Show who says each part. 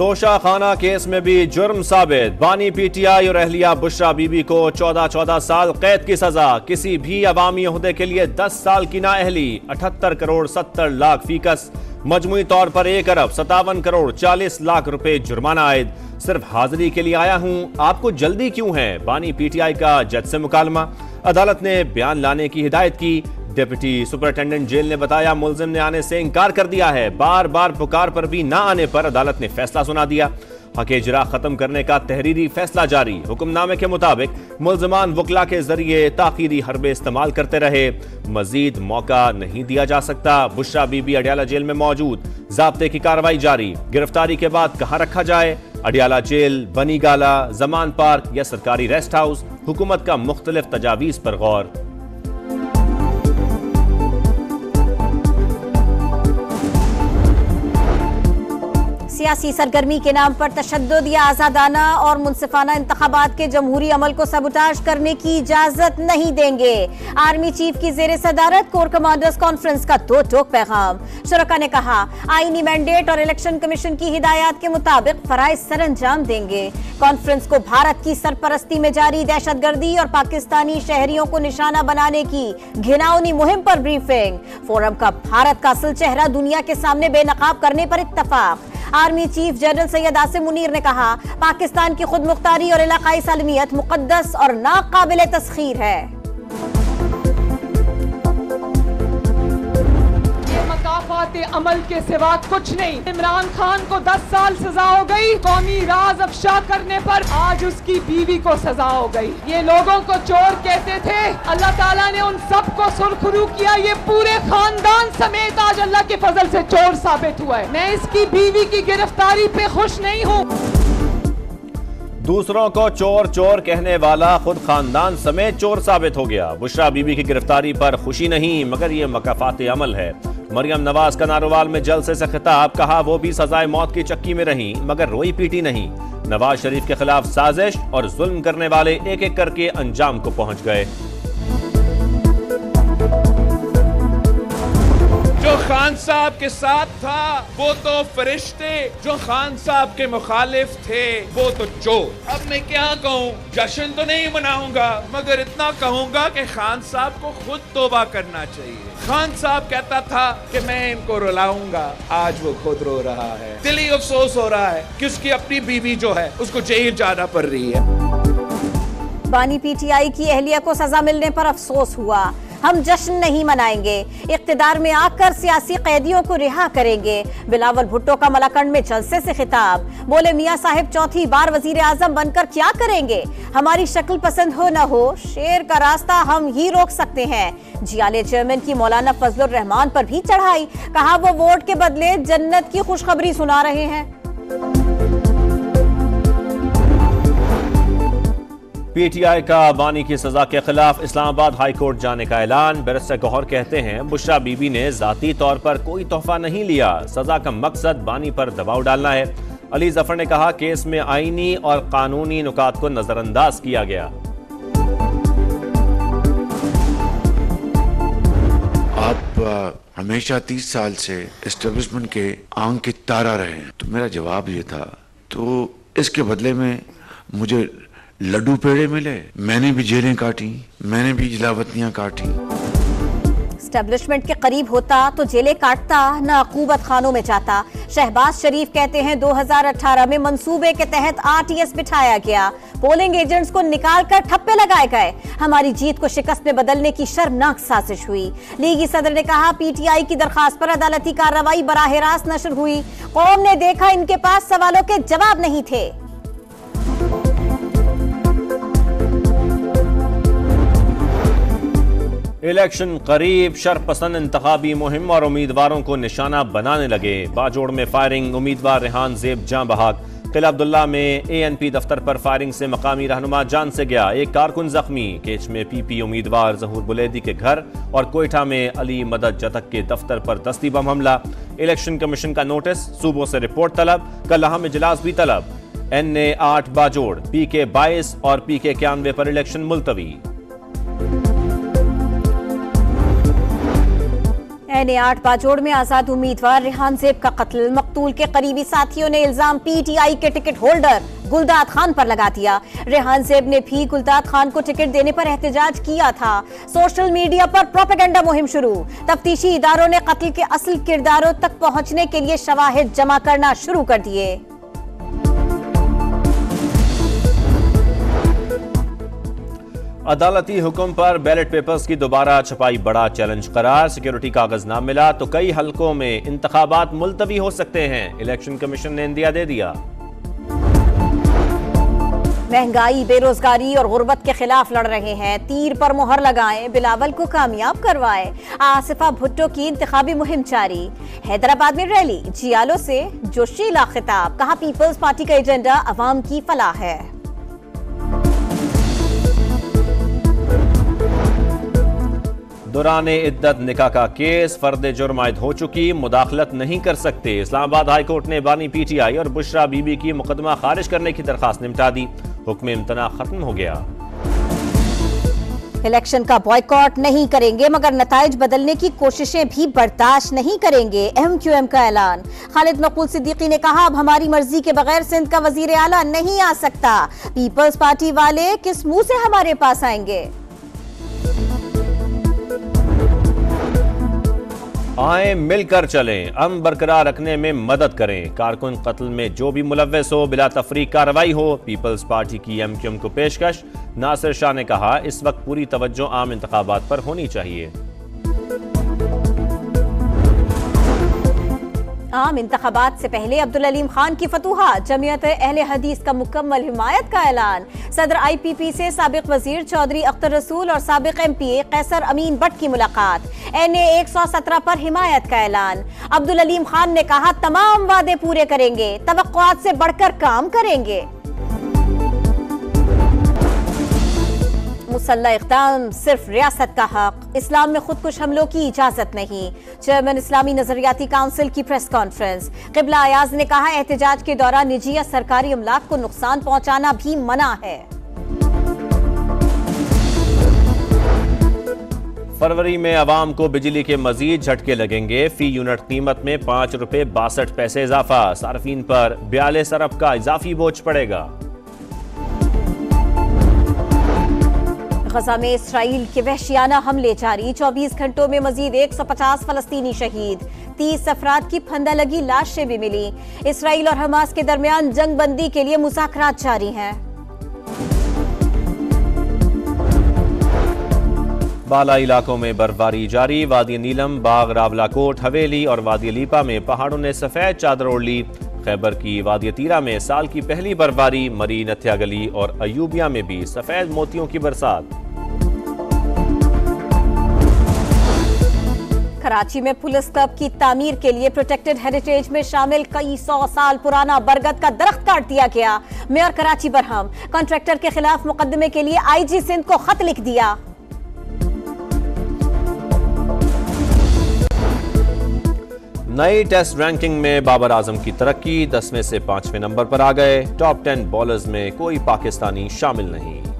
Speaker 1: तोशा खाना केस में भी जुर्म साबित। बानी पीटीआई और अहलिया बुशरा बीबी को 14-14 साल कैद की सजा। किसी भी अवामी ओहदे के लिए 10 साल की नाअहली। 78 करोड़ 70 लाख फीकस, मजमूई तौर पर 1 अरब 57 करोड़ 40 लाख रुपए जुर्माना आयद। सिर्फ हाजिरी के लिए आया हूं, आपको जल्दी क्यों है? बानी पीटीआई का जज से मुकालमा। अदालत ने बयान लाने की हिदायत की। डिप्टी सुपरिटेंडेंट जेल ने बताया मुलजिम ने आने से इनकार कर दिया है। बार बार पुकार पर भी ना आने पर अदालत ने फैसला सुना दिया। हक इजरा खत्म करने का तहरीरी फैसला जारी। हुक्मनामे के मुताबिक मुलजमान वकला के जरिए ताखीरी हरबे इस्तेमाल करते रहे, मजीद मौका नहीं दिया जा सकता। बुशरा बीबी अडियाला जेल में मौजूद, जाब्ते की कार्रवाई जारी। गिरफ्तारी के बाद कहां रखा जाए? अडियाला जेल, बनी गाला, जमान पार्क या सरकारी रेस्ट हाउस? हुकूमत का मुख्तलिफ तजावीज पर गौर।
Speaker 2: सियासी सरगर्मी के नाम पर तशद्दुद या आजादाना और मुनसिफाना इंतखाबात के जमहूरी अमल को सबुताज करने की इजाजत नहीं देंगे। आर्मी चीफ की जेर सदारत कोर कमांडर्स कॉन्फ्रेंस का दो टोक पैगाम। शुरका ने कहा आईनी मैंडेट और इलेक्शन कमीशन की हिदायत के मुताबिक फराइज सर अंजाम देंगे। कॉन्फ्रेंस को भारत की सरपरस्ती में जारी दहशतगर्दी और पाकिस्तानी शहरियों को निशाना बनाने की घिनौनी मुहिम पर ब्रीफिंग। फोरम का भारत का असल चेहरा दुनिया के सामने बेनकाब करने पर इत्तफाक। Army chief general Syed Asim Munir ने कहा पाकिस्तान की खुद मुख्तारी और इलाकाई सालमियत मुकद्दस और नाकाबिले तस्खीर है।
Speaker 3: अमल के सिवा कुछ नहीं। इमरान खान को 10 साल सजा हो गई कौमी राज अफशा करने पर, आज उसकी बीवी को सजा हो गई। ये लोगों को चोर कहते थे, अल्लाह ताला ने उन सब को सुरखरू किया। ये पूरे खानदान समेत आज अल्लाह के फजल से चोर साबित हुआ है। मैं इसकी बीवी की गिरफ्तारी पे खुश नहीं हूँ।
Speaker 1: दूसरों को चोर चोर कहने वाला खुद खानदान समेत चोर साबित हो गया। बुशरा बीबी की गिरफ्तारी पर खुशी नहीं मगर ये मकाफात अमल है। मरियम नवाज का नारोवाल में जलसे से खिताब, कहा वो भी सजाए मौत की चक्की में रही मगर रोई पीटी नहीं। नवाज शरीफ के खिलाफ साजिश और जुल्म करने वाले एक एक करके अंजाम को पहुंच गए।
Speaker 4: जो खान साहब के साथ था वो तो फरिश्ते, जो खान साहब के मुखालिफ थे वो तो चोर। अब मैं क्या कहूँ, जश्न तो नहीं मनाऊंगा मगर इतना कहूंगा कि खान साहब को खुद तौबा करना चाहिए। खान साहब कहता था कि मैं इनको रुलाऊंगा, आज वो खुद रो रहा है। दिली अफसोस हो रहा है कि उसकी अपनी बीवी जो है उसको जेल जाना पड़ रही है।
Speaker 2: बानी पीटीआई की अहलिया को सजा मिलने पर अफसोस हुआ। हम जश्न नहीं मनाएंगे, इख्तिदार में आकर सियासी कैदियों को रिहा करेंगे। बिलावल भुट्टो का मलाकंड में जलसे से खिताब, बोले मियां साहिब चौथी बार वजीर आजम बनकर क्या करेंगे? हमारी शक्ल पसंद हो न हो, शेर का रास्ता हम ही रोक सकते हैं। जियाले चेयरमैन की मौलाना फजलुर रहमान पर भी चढ़ाई, कहा वो वोट के बदले जन्नत की खुशखबरी सुना रहे हैं।
Speaker 1: पीटीआई का बानी की सजा के खिलाफ इस्लामाबाद हाई कोर्ट जाने का ऐलान। बैरिस्टर गौहर कहते हैं बुशरा बीबी ने जाती तौर पर कोई तोहफा नहीं लिया, सजा का मकसद बानी पर दबाव डालना है। अली जफर ने कहा केस में आईनी और कानूनी नुकात को नजरअंदाज किया गया।
Speaker 5: आप हमेशा 30 साल से एस्टेब्लिशमेंट के आंख के तारा रहे हैं, तो मेरा जवाब ये था, तो इसके बदले में मुझे लड्डू पेड़े मिले। मैंने भी जेलें काटी, मैंने भी जलावतनियां काटी।
Speaker 2: एस्टेब्लिशमेंट के करीब होता तो जेलें काटता, न अकूबत खानों में जाता। शहबाज शरीफ कहते हैं 2018 में मंसूबे के तहत आरटीएस बिठाया गया, पोलिंग एजेंट्स को निकाल कर ठप्पे लगाए गए। हमारी जीत को शिकस्त में बदलने की शर्मनाक साजिश हुई। लीगी सदर ने कहा पीटीआई की दरखास्त पर अदालती कार्रवाई बराह रास्त नशर हुई। कौम ने देखा इनके पास सवालों के जवाब नहीं थे।
Speaker 1: इलेक्शन करीब, शरपसंद इंतखाबी मुहिम और उम्मीदवारों को निशाना बनाने लगे। बाजोड़ में फायरिंग, उम्मीदवार रेहान जेब जां बहाक। किला अब्दुल्ला में एएनपी दफ्तर पर फायरिंग से मकामी रहनुमा जान से गया, एक कारकुन जख्मी। केच में पीपी उम्मीदवार जहूर बुलैदी के घर और कोयटा में अली मदद जतक के दफ्तर पर दस्ती बम हमला। इलेक्शन कमीशन का नोटिस, सूबों से रिपोर्ट तलब, कल अहम इजलास भी तलब। NA 8 बाजोड़, PK 22 और PK 91 पर इलेक्शन मुलतवी।
Speaker 2: NA8 बाजोड़ में आजाद उम्मीदवार रेहान ज़ेब का कत्ल। मकतूल के करीबी साथियों ने इल्जाम PTI के टिकट होल्डर गुलदाद खान पर लगा दिया। रेहान ज़ेब ने भी गुलदाद खान को टिकट देने पर एहतजाज किया था। सोशल मीडिया पर प्रोपेगेंडा मुहिम शुरू। तफ्तीशी इदारों ने कत्ल के असल किरदारों तक पहुंचने के लिए शवाहिद जमा करना शुरू कर दिए।
Speaker 1: अदालती हुक्म पर बैलेट पेपर्स की दोबारा छपाई बड़ा चैलेंज करार। सिक्योरिटी कागज ना मिला तो कई हलकों में इंतखाबात मुलतवी हो सकते हैं। इलेक्शन कमीशन ने इंदिया दे दिया।
Speaker 2: महंगाई, बेरोजगारी और गुर्बत के खिलाफ लड़ रहे हैं। तीर पर मोहर लगाएं, बिलावल को कामयाब करवाएं। आसिफा भुट्टो की इंतखाबी मुहिम जारी। हैदराबाद में रैली, जियालो से जोशीला खिताब। कहा पीपल्स पार्टी का एजेंडा अवाम की फलाह है।
Speaker 1: दौराने इद्दत निकाह का केस, फर्द जुर्म आयद हो चुकी, मुदाखलत नहीं कर सकते। इस्लामाबाद हाई कोर्ट ने बानी PTI और बुशरा बीबी की मुकदमा खारिज करने की दरखास्त निपटा दी। हुक्म इम्तना खत्म हो गया।
Speaker 2: इलेक्शन का बॉयकॉट नहीं करेंगे मगर नताइज बदलने की कोशिशें भी बर्दाश्त नहीं करेंगे। MQM का ऐलान। खालिद मकबूल सिद्दीकी ने कहा अब हमारी मर्जी के बगैर सिंध का वजीर आला नहीं आ सकता। पीपल्स पार्टी वाले किस मुंह से हमारे पास आएंगे।
Speaker 1: आए मिलकर चलें, अमन बरकरार रखने में मदद करें। कारकुन कत्ल में जो भी मुलव्वस हो बिला तफरीक कार्रवाई हो। पीपल्स पार्टी की MQM को पेशकश। नासिर शाह ने कहा इस वक्त पूरी तवज्जो आम इंतखाबात पर होनी चाहिए।
Speaker 2: आम इंतखाबात से पहले अब्दुल अलीम खान की फतूहात। जमीयत अहले हदीस का मुकम्मल हिमायत का ऐलान। सदर IPP से साबिक वजीर चौधरी अख्तर रसूल और साबिक MPA कैसर अमीन भट्ट की मुलाकात। NA 117 पर हिमायत का ऐलान। अब्दुल अलीम खान ने कहा तमाम वादे पूरे करेंगे, तवक्कुआत से बढ़कर काम करेंगे। मुसल्लह इक़दाम सिर्फ रियासत का हक। इस्लाम में खुदकुश हमलों की इजाजत नहीं। चेयरमैन इस्लामी नजरियाती काउंसिल की प्रेस कॉन्फ्रेंस। क़िबला अयाज ने कहा एहतजाज के दौरान निजी या सरकारी अमलाक को नुकसान पहुंचाना भी मना है।
Speaker 1: फरवरी में अवाम को बिजली के मजीद झटके लगेंगे। फी यूनिट कीमत में ₹5.62 इजाफा। सार्फिन पर 42 अरब का इजाफी बोझ पड़ेगा।
Speaker 2: गजा में इसराइल के वहशियाना हमले जारी। 24 घंटों में मजीद 150 फलस्तीनी शहीद। 30 अफराद की फंदा लगी लाशें भी मिली। इसराइल और हमास के दरमियान जंग बंदी के लिए मुज़ाकरात जारी हैं।
Speaker 1: बाला इलाकों में बर्फबारी जारी। वादी नीलम, बाग, रावलाकोट, हवेली और वादी लीपा में पहाड़ों ने सफेद चादर ओढ़ ली। खैबर की वादी तीरा में साल की पहली बर्फबारी। मरी, नथिया गली और अयूबिया में भी सफेद मोतियों की बरसात।
Speaker 2: कराची में पुलिस क्लब की तामीर के लिए प्रोटेक्टेड हेरिटेज में शामिल कई 100 साल पुराना बरगद का दरख्त काट दिया गया। मेयर कराची बरहम। कॉन्ट्रैक्टर के खिलाफ मुकदमे के लिए IG सिंध को खत लिख दिया।
Speaker 1: नई टेस्ट रैंकिंग में बाबर आजम की तरक्की। 10 में से 5वें नंबर पर आ गए। टॉप 10 बॉलर्स में कोई पाकिस्तानी शामिल नहीं।